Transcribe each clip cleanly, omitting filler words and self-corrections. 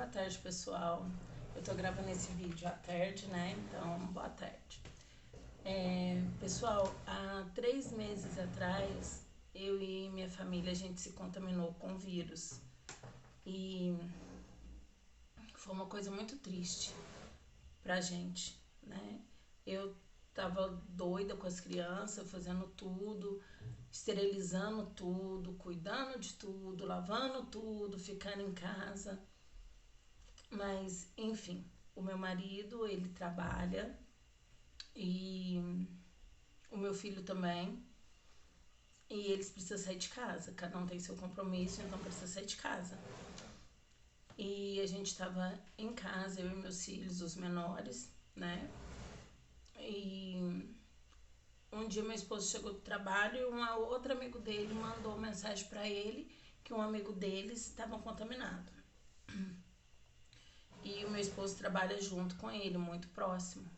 tarde, pessoal. Eu tô gravando esse vídeo à tarde, né? Então, boa tarde. Pessoal, há 3 meses atrás, eu e minha família, a gente se contaminou com vírus. E foi uma coisa muito triste pra gente, né? Eu tava doida com as crianças, fazendo tudo, esterilizando tudo, cuidando de tudo, lavando tudo, ficando em casa. Mas, enfim, o meu marido, ele trabalha e o meu filho também. E eles precisam sair de casa, cada um tem seu compromisso, então precisa sair de casa. E a gente tava em casa, eu e meus filhos, os menores, né? E um dia meu esposo chegou do trabalho e um outro amigo dele mandou mensagem pra ele que um amigo deles estava contaminado. E o meu esposo trabalha junto com ele, muito próximo.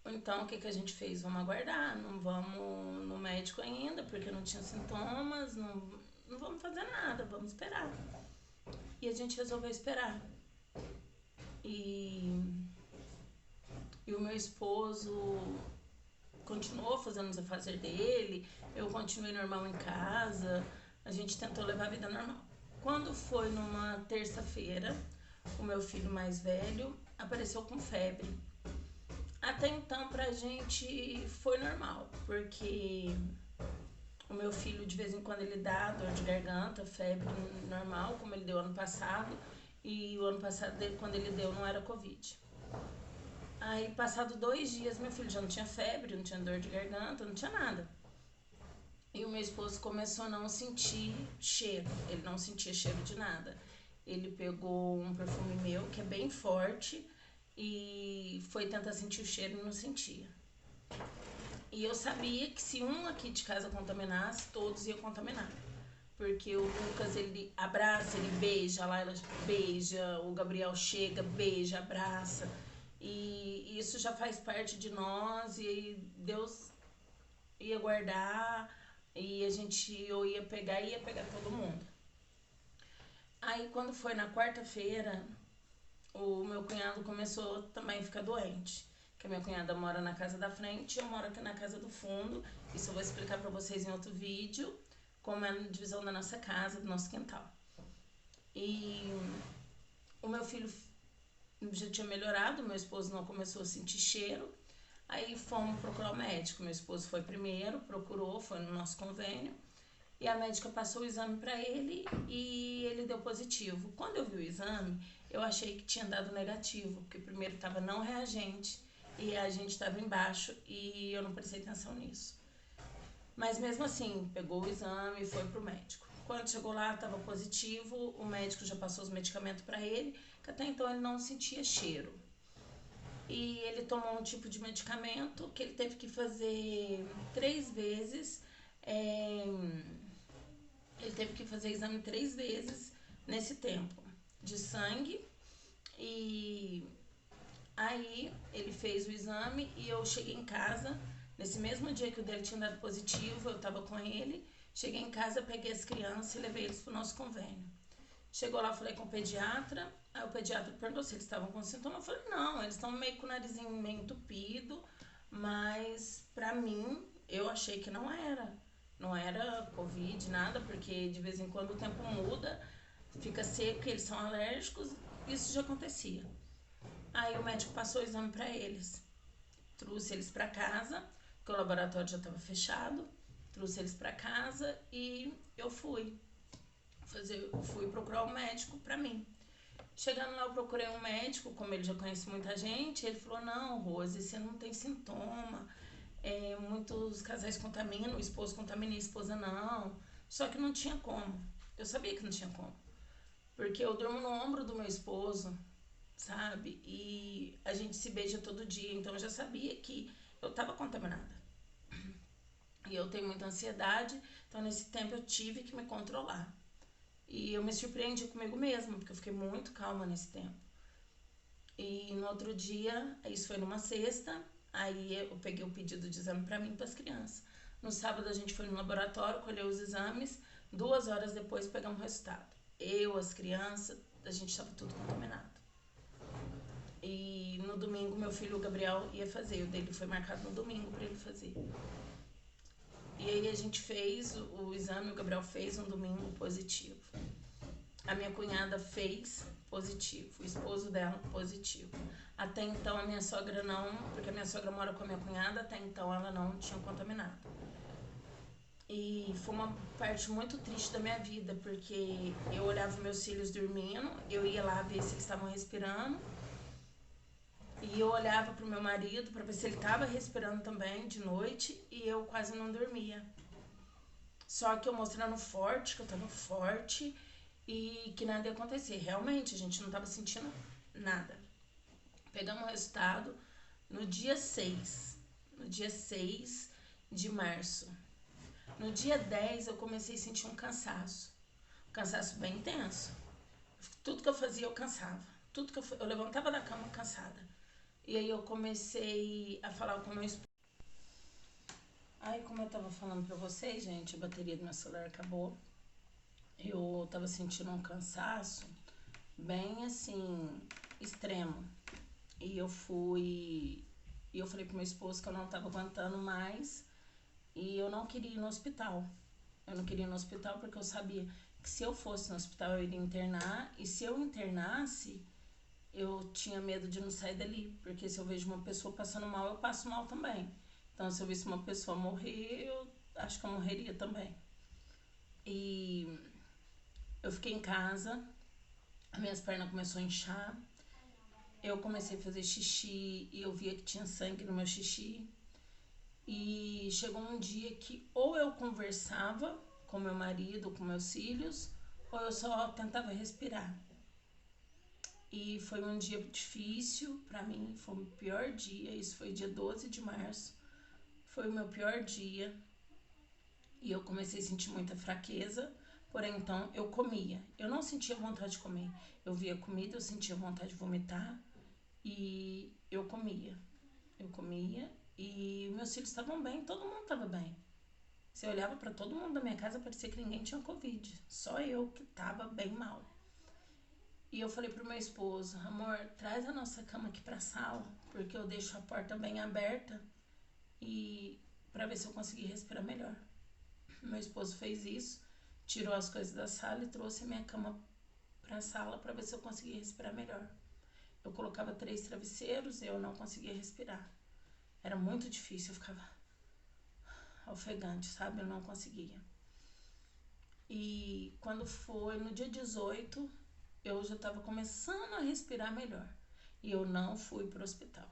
Então, o que a gente fez? Vamos aguardar, não vamos no médico ainda, porque não tinha sintomas, não vamos fazer nada, vamos esperar. E a gente resolveu esperar. E o meu esposo continuou fazendo os afazeres dele, eu continuei normal em casa, a gente tentou levar a vida normal. Quando foi numa terça-feira, o meu filho mais velho apareceu com febre. Até então pra gente foi normal, porque o meu filho de vez em quando ele dá dor de garganta, febre normal, como ele deu ano passado, e o ano passado dele, quando ele deu, não era Covid. Aí passado 2 dias meu filho já não tinha febre, não tinha dor de garganta, não tinha nada. E o meu esposo começou a não sentir cheiro, ele não sentia cheiro de nada. Ele pegou um perfume meu, que é bem forte, e foi tentar sentir o cheiro e não sentia. E eu sabia que se um aqui de casa contaminasse, todos iam contaminar. Porque o Lucas, ele abraça, ele beija, a Laila beija, o Gabriel chega, beija, abraça. E isso já faz parte de nós e Deus ia guardar e a gente ia pegar todo mundo. Aí quando foi na quarta-feira, o meu cunhado começou também a ficar doente. Que a minha cunhada mora na casa da frente e eu moro aqui na casa do fundo. Isso eu vou explicar pra vocês em outro vídeo, como é a divisão da nossa casa, do nosso quintal. E o meu filho já tinha melhorado, meu esposo não começou a sentir cheiro. Aí fomos procurar o médico. Meu esposo foi primeiro, procurou, foi no nosso convênio. E a médica passou o exame pra ele e ele deu positivo. Quando eu vi o exame, eu achei que tinha dado negativo, porque primeiro estava não reagente e a gente estava embaixo e eu não prestei atenção nisso. Mas mesmo assim, pegou o exame e foi pro médico. Quando chegou lá, estava positivo, o médico já passou os medicamentos para ele, que até então ele não sentia cheiro. E ele tomou um tipo de medicamento que ele teve que fazer 3 vezes. Ele teve que fazer exame 3 vezes nesse tempo de sangue. E aí ele fez o exame e eu cheguei em casa. Nesse mesmo dia que o dele tinha dado positivo, eu tava com ele. Cheguei em casa, peguei as crianças e levei eles pro nosso convênio. Chegou lá, falei com o pediatra. Aí o pediatra perguntou se eles estavam com sintoma. Eu falei, não, eles estão meio com o narizinho meio entupido. Mas pra mim, eu achei que não era. Não era Covid, nada, porque de vez em quando o tempo muda, fica seco, eles são alérgicos. Isso já acontecia. Aí o médico passou o exame pra eles. Trouxe eles pra casa, porque o laboratório já estava fechado. Trouxe eles pra casa e eu fui procurar um médico pra mim. Chegando lá, eu procurei um médico, como ele já conhece muita gente, ele falou, não, Rose, você não tem sintoma, muitos casais contaminam, o esposo contamina e a esposa não. Só que não tinha como, eu sabia que não tinha como, porque eu durmo no ombro do meu esposo, sabe, e a gente se beija todo dia, então eu já sabia que eu tava contaminada. E eu tenho muita ansiedade, então nesse tempo eu tive que me controlar. E eu me surpreendi comigo mesma, porque eu fiquei muito calma nesse tempo. E no outro dia, isso foi numa sexta, aí eu peguei o pedido de exame pra mim e pras crianças. No sábado a gente foi no laboratório, colheu os exames, 2 horas depois pegamos o resultado. as crianças, a gente estava tudo contaminado. E no domingo, meu filho, o Gabriel, ia fazer. O dele foi marcado no domingo para ele fazer. E aí a gente fez o exame, o Gabriel fez um domingo positivo. A minha cunhada fez positivo, o esposo dela positivo. Até então a minha sogra não, porque a minha sogra mora com a minha cunhada, até então ela não tinha contaminado. E foi uma parte muito triste da minha vida, porque eu olhava meus filhos dormindo, eu ia lá ver se eles estavam respirando, e eu olhava pro meu marido para ver se ele estava respirando também de noite, e eu quase não dormia. Só que eu mostrando forte, que eu tava forte, e que nada ia acontecer. Realmente, a gente não tava sentindo nada. Pegamos o resultado no dia 6. No dia 6 de março. No dia 10 eu comecei a sentir um cansaço. Um cansaço bem intenso. Tudo que eu fazia eu cansava. Tudo que eu levantava da cama cansada. E aí eu comecei a falar com o meu esposo. Aí, como eu tava falando pra vocês, gente, a bateria do meu celular acabou. Eu tava sentindo um cansaço bem assim, extremo. E eu fui. E eu falei pro meu esposo que eu não tava aguentando mais e eu não queria ir no hospital. Eu não queria ir no hospital porque eu sabia que se eu fosse no hospital eu iria internar, e se eu internasse, eu tinha medo de não sair dali, porque se eu vejo uma pessoa passando mal, eu passo mal também. Então, se eu visse uma pessoa morrer, eu acho que eu morreria também. E eu fiquei em casa, as minhas pernas começaram a inchar, eu comecei a fazer xixi e eu via que tinha sangue no meu xixi. E chegou um dia que ou eu conversava com meu marido, com meus filhos, ou eu só tentava respirar. E foi um dia difícil pra mim, foi o pior dia, isso foi dia 12 de março. Foi o meu pior dia e eu comecei a sentir muita fraqueza, porém então eu comia. Eu não sentia vontade de comer. Eu via comida, eu sentia vontade de vomitar e eu comia. Eu comia e meus filhos estavam bem, todo mundo estava bem. Você olhava para todo mundo da minha casa, parecia que ninguém tinha Covid. Só eu que estava bem mal. E eu falei pro meu esposo, amor, traz a nossa cama aqui pra sala, porque eu deixo a porta bem aberta e para ver se eu conseguir respirar melhor. Meu esposo fez isso, tirou as coisas da sala e trouxe a minha cama pra sala para ver se eu conseguia respirar melhor. Eu colocava 3 travesseiros e eu não conseguia respirar. Era muito difícil, eu ficava ofegante, sabe? Eu não conseguia. E quando foi no dia 18, eu já estava começando a respirar melhor. E eu não fui pro hospital.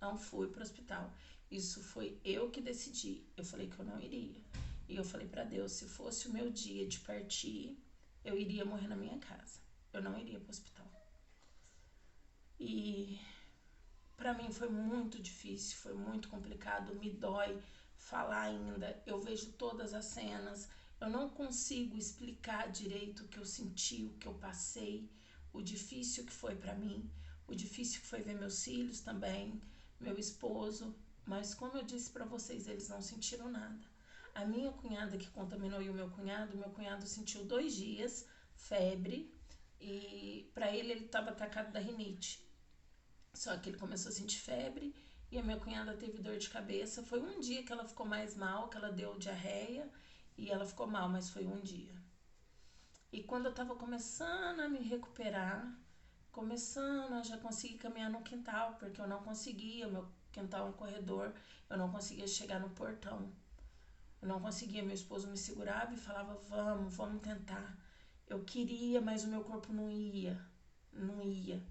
Não fui pro hospital. Isso foi eu que decidi. Eu falei que eu não iria. E eu falei para Deus, se fosse o meu dia de partir, eu iria morrer na minha casa. Eu não iria pro hospital. E para mim foi muito difícil, foi muito complicado, me dói falar ainda. Eu vejo todas as cenas, eu não consigo explicar direito o que eu senti, o que eu passei, o difícil que foi para mim, o difícil que foi ver meus filhos também, meu esposo, mas como eu disse para vocês, eles não sentiram nada. A minha cunhada que contaminou e o meu cunhado sentiu 2 dias, febre, e para ele estava atacado da rinite. Só que ele começou a sentir febre e a minha cunhada teve dor de cabeça. Foi um dia que ela ficou mais mal, que ela deu diarreia e ela ficou mal, mas foi um dia. E quando eu tava começando a me recuperar, começando a já conseguir caminhar no quintal, porque eu não conseguia, meu quintal é um corredor, eu não conseguia chegar no portão. Eu não conseguia, meu esposo me segurava e falava, vamos tentar. Eu queria, mas o meu corpo não ia, não ia.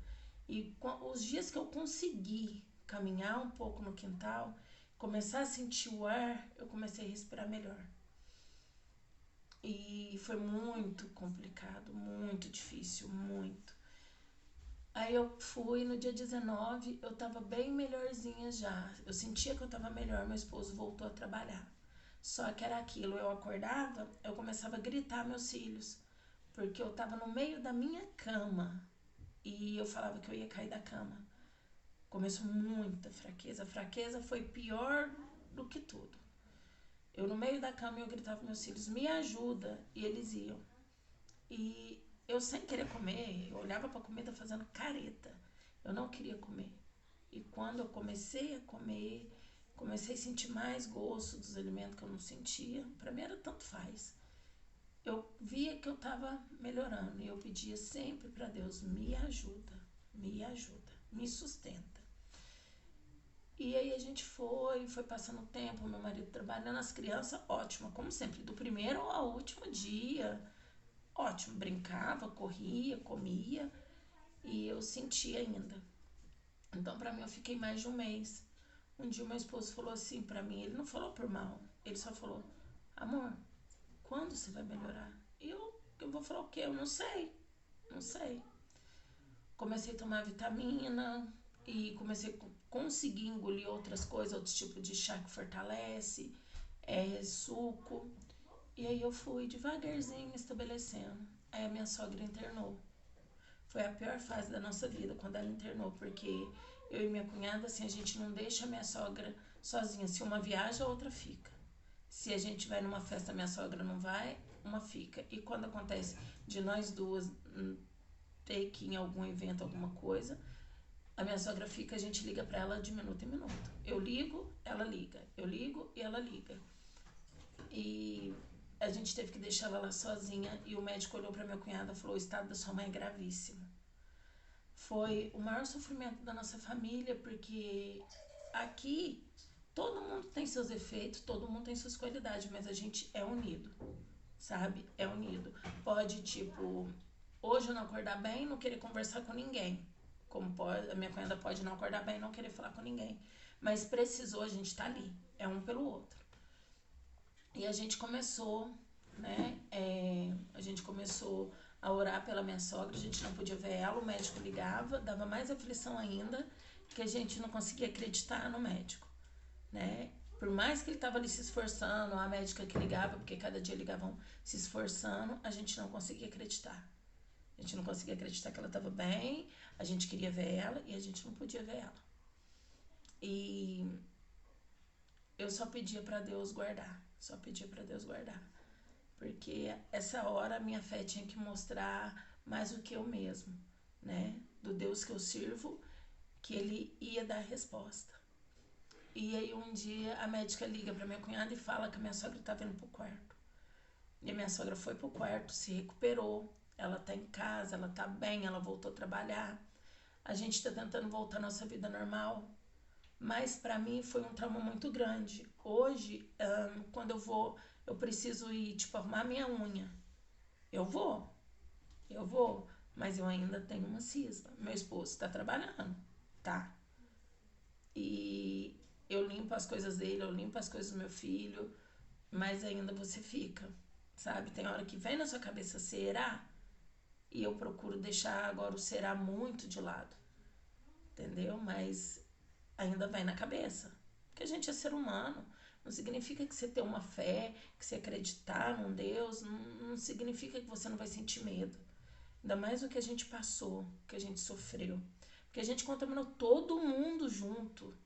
E os dias que eu consegui caminhar um pouco no quintal, começar a sentir o ar, eu comecei a respirar melhor. E foi muito complicado, muito difícil, muito. Aí eu fui no dia 19, eu tava bem melhorzinha já. Eu sentia que eu tava melhor, meu esposo voltou a trabalhar. Só que era aquilo, eu acordava, eu começava a gritar meus filhos, porque eu tava no meio da minha cama e eu falava que eu ia cair da cama. Começou muita fraqueza. A fraqueza foi pior do que tudo. Eu no meio da cama eu gritava meus filhos, me ajuda, e eles iam. E eu sem querer comer, eu olhava pra comida fazendo careta. Eu não queria comer. E quando eu comecei a comer, comecei a sentir mais gosto dos alimentos que eu não sentia. Pra mim era tanto faz. Eu via que eu tava melhorando e eu pedia sempre pra Deus, me ajuda, me sustenta. E aí a gente foi passando o tempo, meu marido trabalhando, as crianças, ótimo, como sempre, do primeiro ao último dia, ótimo, brincava, corria, comia e eu sentia ainda. Então, pra mim, eu fiquei mais de um mês. Um dia, o meu esposo falou assim pra mim, ele não falou por mal, ele só falou: amor, quando você vai melhorar? E eu vou falar o quê? Eu não sei, não sei. Comecei a tomar vitamina e comecei a conseguir engolir outras coisas, outros tipos de chá que fortalece, suco. E aí eu fui devagarzinho estabelecendo. Aí a minha sogra internou. Foi a pior fase da nossa vida quando ela internou, porque eu e minha cunhada, assim, a gente não deixa a minha sogra sozinha. Se uma viaja, a outra fica. Se a gente vai numa festa, minha sogra não vai, uma fica. E quando acontece de nós duas ter que ir em algum evento, alguma coisa, a minha sogra fica, a gente liga pra ela de minuto em minuto. Eu ligo, ela liga. Eu ligo e ela liga. E a gente teve que deixar ela lá sozinha e o médico olhou pra minha cunhada e falou: o estado da sua mãe é gravíssimo. Foi o maior sofrimento da nossa família, porque aqui todo mundo tem seus efeitos, todo mundo tem suas qualidades, mas a gente é unido, sabe? É unido. Pode, tipo, hoje eu não acordar bem e não querer conversar com ninguém. Como pode, a minha cunhada pode não acordar bem e não querer falar com ninguém. Mas precisou, a gente tá ali. É um pelo outro. E a gente começou, né? A gente começou a orar pela minha sogra, a gente não podia ver ela, o médico ligava, dava mais aflição ainda, que a gente não conseguia acreditar no médico, né? Por mais que ele estava ali se esforçando, a médica que ligava, porque cada dia ligavam se esforçando, a gente não conseguia acreditar. A gente não conseguia acreditar que ela estava bem, a gente queria ver ela e a gente não podia ver ela. E eu só pedia para Deus guardar, só pedia para Deus guardar. Porque essa hora a minha fé tinha que mostrar mais do que eu mesmo, né? Do Deus que eu sirvo, que ele ia dar a resposta. E aí um dia a médica liga pra minha cunhada e fala que a minha sogra tá vindo pro quarto. E a minha sogra foi pro quarto, se recuperou, ela tá em casa, ela tá bem, ela voltou a trabalhar. A gente tá tentando voltar à nossa vida normal. Mas pra mim foi um trauma muito grande. Hoje, quando eu preciso ir, tipo, arrumar minha unha. Eu vou, eu vou, mas eu ainda tenho uma cisma. Meu esposo tá trabalhando, tá? E eu limpo as coisas dele, eu limpo as coisas do meu filho, mas ainda você fica, sabe? Tem hora que vem na sua cabeça será, e eu procuro deixar agora o será muito de lado, entendeu? Mas ainda vai na cabeça, porque a gente é ser humano. Não significa que você ter uma fé, que você acreditar num Deus, não significa que você não vai sentir medo. Ainda mais o que a gente passou, que a gente sofreu. Porque a gente contaminou todo mundo junto,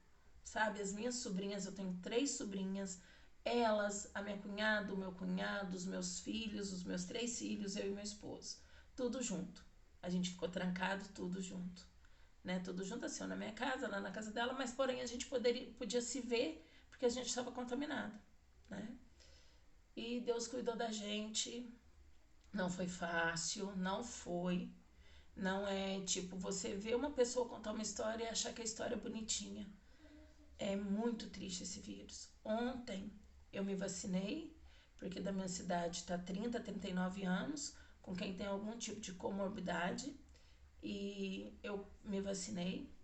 sabe? As minhas sobrinhas, eu tenho 3 sobrinhas, elas, a minha cunhada, o meu cunhado, os meus filhos, os meus 3 filhos, eu e meu esposo. Tudo junto. A gente ficou trancado tudo junto. Né? Tudo junto assim, eu na minha casa, lá na casa dela, mas porém a gente podia se ver porque a gente estava contaminado, né? E Deus cuidou da gente. Não foi fácil, não foi. Não é tipo você ver uma pessoa contar uma história e achar que a história é bonitinha. É muito triste esse vírus. Ontem eu me vacinei, porque da minha cidade está 39 anos, com quem tem algum tipo de comorbidade, e eu me vacinei.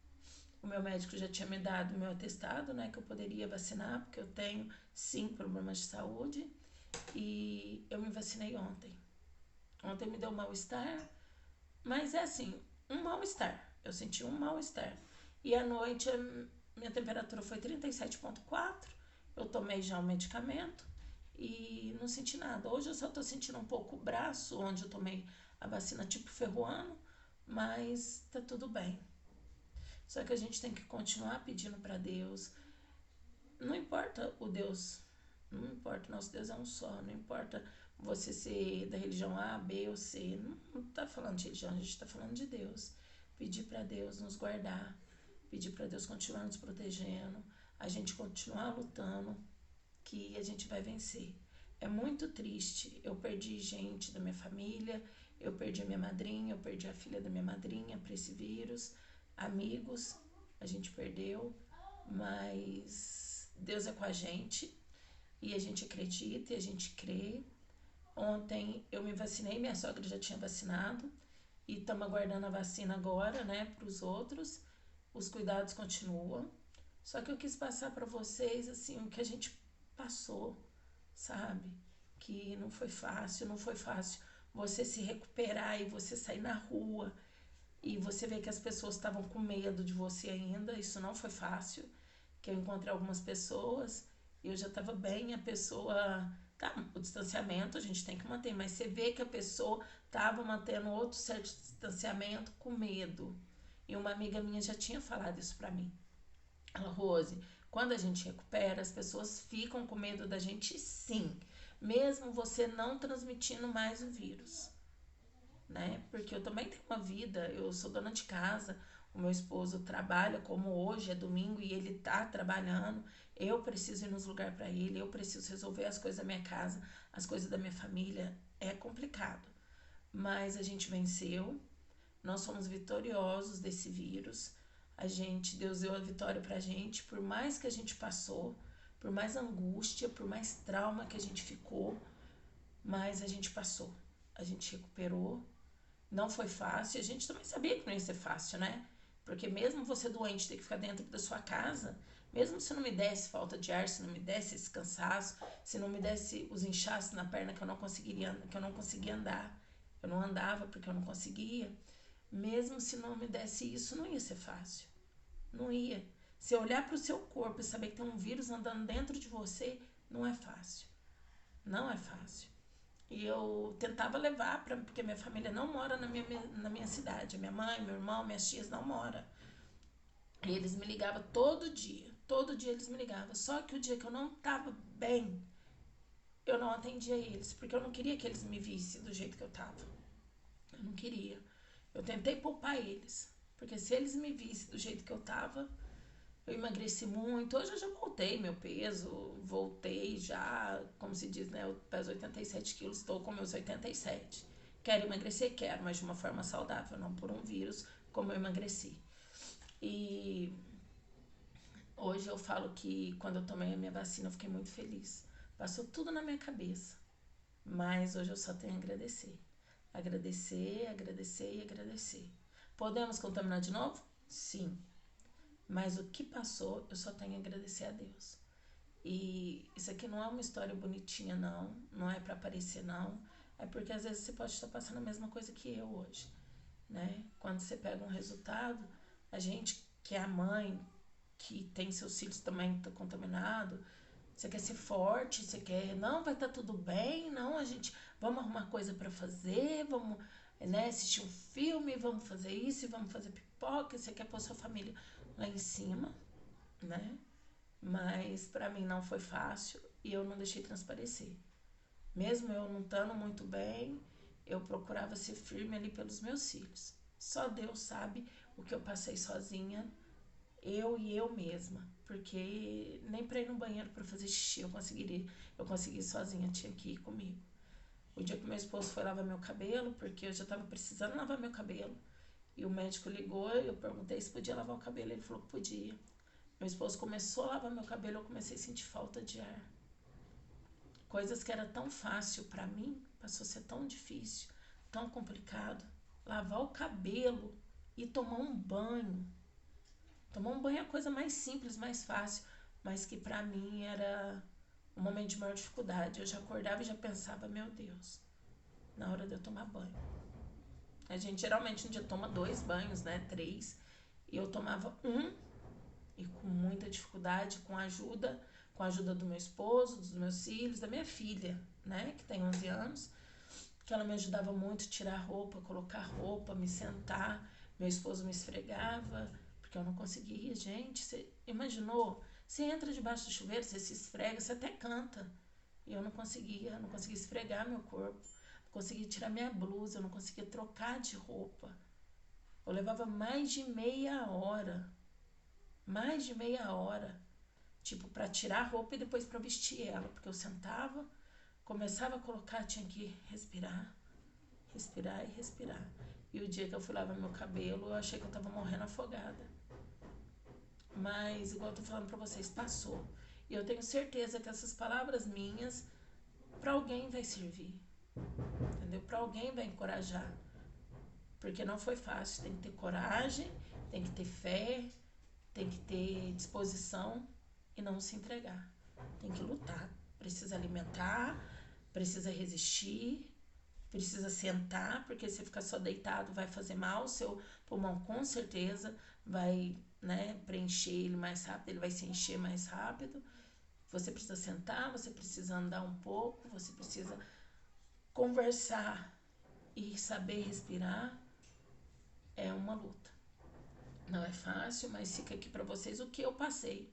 O meu médico já tinha me dado o meu atestado, né, que eu poderia vacinar, porque eu tenho sim problemas de saúde, e eu me vacinei ontem. Ontem me deu mal-estar, mas é assim, um mal-estar. Eu senti um mal-estar. E à noite minha temperatura foi 37,4. Eu tomei já o medicamento e não senti nada. Hoje eu só tô sentindo um pouco o braço, onde eu tomei a vacina tipo ferruano, mas tá tudo bem. Só que a gente tem que continuar pedindo para Deus. Não importa o Deus, não importa, nosso Deus é um só, não importa você ser da religião A, B ou C. Não tá falando de religião, a gente tá falando de Deus. Pedir para Deus nos guardar, pedir para Deus continuar nos protegendo, a gente continuar lutando, que a gente vai vencer. É muito triste. Eu perdi gente da minha família, eu perdi a minha madrinha, eu perdi a filha da minha madrinha para esse vírus, amigos, a gente perdeu, mas Deus é com a gente e a gente acredita e a gente crê. Ontem eu me vacinei, minha sogra já tinha vacinado e estamos aguardando a vacina agora, né, para os outros. Os cuidados continuam. Só que eu quis passar para vocês assim o que a gente passou, sabe? Que não foi fácil, não foi fácil você se recuperar e você sair na rua e você ver que as pessoas estavam com medo de você ainda. Isso não foi fácil. Que eu encontrei algumas pessoas e eu já estava bem, a pessoa, tá, o distanciamento a gente tem que manter, mas você vê que a pessoa estava mantendo outro certo distanciamento com medo. E uma amiga minha já tinha falado isso pra mim. Ela, Rose, quando a gente recupera, as pessoas ficam com medo da gente, sim, mesmo você não transmitindo mais o vírus, né? Porque eu também tenho uma vida, eu sou dona de casa, o meu esposo trabalha, como hoje é domingo e ele tá trabalhando, eu preciso ir nos lugares para ele, eu preciso resolver as coisas da minha casa, as coisas da minha família, é complicado. Mas a gente venceu, nós somos vitoriosos desse vírus. Deus deu a vitória pra gente, por mais que a gente passou, por mais angústia, por mais trauma que a gente ficou, mas a gente passou. A gente recuperou. Não foi fácil, a gente também sabia que não ia ser fácil, né? Porque mesmo você doente ter que ficar dentro da sua casa, mesmo se não me desse falta de ar, se não me desse esse cansaço, se não me desse os inchaços na perna que eu não conseguia andar, eu não andava porque eu não conseguia, mesmo se não me desse isso, não ia ser fácil. Não ia. Se eu olhar para o seu corpo e saber que tem um vírus andando dentro de você, não é fácil. Não é fácil. E eu tentava levar, porque minha família não mora na minha cidade. Minha mãe, meu irmão, minhas tias não moram. E eles me ligavam todo dia. Todo dia eles me ligavam. Só que o dia que eu não estava bem, eu não atendia eles. Porque eu não queria que eles me vissem do jeito que eu estava. Eu não queria. Eu tentei poupar eles. Porque se eles me vissem do jeito que eu estava, eu emagreci muito. Hoje eu já voltei meu peso. Voltei já, como se diz, né? Eu peso 87 quilos, estou com meus 87. Quero emagrecer? Quero, mas de uma forma saudável, não por um vírus, como eu emagreci. E hoje eu falo que quando eu tomei a minha vacina eu fiquei muito feliz. Passou tudo na minha cabeça. Mas hoje eu só tenho a agradecer. Agradecer, agradecer e agradecer. Podemos contaminar de novo? Sim. Mas o que passou, eu só tenho a agradecer a Deus. E isso aqui não é uma história bonitinha, não. Não é para aparecer, não. É porque às vezes você pode estar passando a mesma coisa que eu hoje, né? Quando você pega um resultado, a gente que é a mãe, que tem seus filhos também contaminados, você quer ser forte, você quer, não, vai estar tudo bem, não, a gente, vamos arrumar coisa para fazer, vamos, né, assistir um filme, vamos fazer isso, vamos fazer pipoca, você quer pôr sua família lá em cima, né? Mas para mim não foi fácil e eu não deixei transparecer. Mesmo eu não estando muito bem, eu procurava ser firme ali pelos meus filhos. Só Deus sabe o que eu passei sozinha, eu e eu mesma, porque nem para ir no banheiro para fazer xixi eu consegui sozinha, tinha que ir comigo. O dia que meu esposo foi lavar meu cabelo, porque eu já estava precisando lavar meu cabelo, e o médico ligou, eu perguntei se podia lavar o cabelo, ele falou que podia. Meu esposo começou a lavar meu cabelo, eu comecei a sentir falta de ar. Coisas que era tão fácil para mim, passou a ser tão difícil, tão complicado. Lavar o cabelo e tomar um banho. Tomar um banho é a coisa mais simples, mais fácil, mas que pra mim era um momento de maior dificuldade. Eu já acordava e já pensava, meu Deus, na hora de eu tomar banho. A gente geralmente um dia toma 2 banhos, né? 3. E eu tomava um e com muita dificuldade, com a ajuda do meu esposo, dos meus filhos, da minha filha, né? Que tem 11 anos, que ela me ajudava muito a tirar roupa, colocar roupa, me sentar. Meu esposo me esfregava, porque eu não conseguia, gente. Você imaginou? Você entra debaixo do chuveiro, você se esfrega, você até canta. E eu não conseguia esfregar meu corpo, não conseguia tirar minha blusa, eu não conseguia trocar de roupa. Eu levava mais de meia hora, tipo, para tirar a roupa e depois para vestir ela, porque eu sentava, começava a colocar, tinha que respirar, respirar e respirar. E o dia que eu fui lavar meu cabelo, eu achei que eu tava morrendo afogada. Mas, igual eu tô falando pra vocês, passou. E eu tenho certeza que essas palavras minhas, pra alguém vai servir, entendeu? Pra alguém vai encorajar. Porque não foi fácil, tem que ter coragem, tem que ter fé, tem que ter disposição e não se entregar. Tem que lutar, precisa alimentar, precisa resistir, precisa sentar, porque se ficar só deitado vai fazer mal, o seu pulmão com certeza vai, né, preencher ele mais rápido, ele vai se encher mais rápido. Você precisa sentar, você precisa andar um pouco, você precisa conversar e saber respirar. É uma luta. Não é fácil, mas fica aqui para vocês o que eu passei.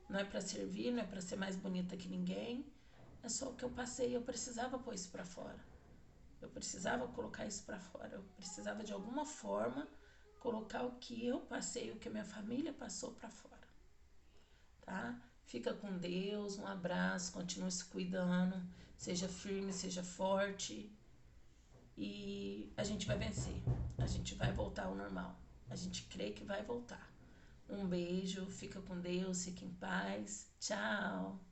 Não é para servir, não é para ser mais bonita que ninguém. É só o que eu passei e eu precisava pôr isso para fora. Eu precisava colocar isso para fora. Eu precisava de alguma forma colocar o que eu passei, o que a minha família passou para fora. Tá? Fica com Deus, um abraço, continue se cuidando, seja firme, seja forte e a gente vai vencer. A gente vai voltar ao normal. A gente crê que vai voltar. Um beijo, fica com Deus, fica em paz. Tchau!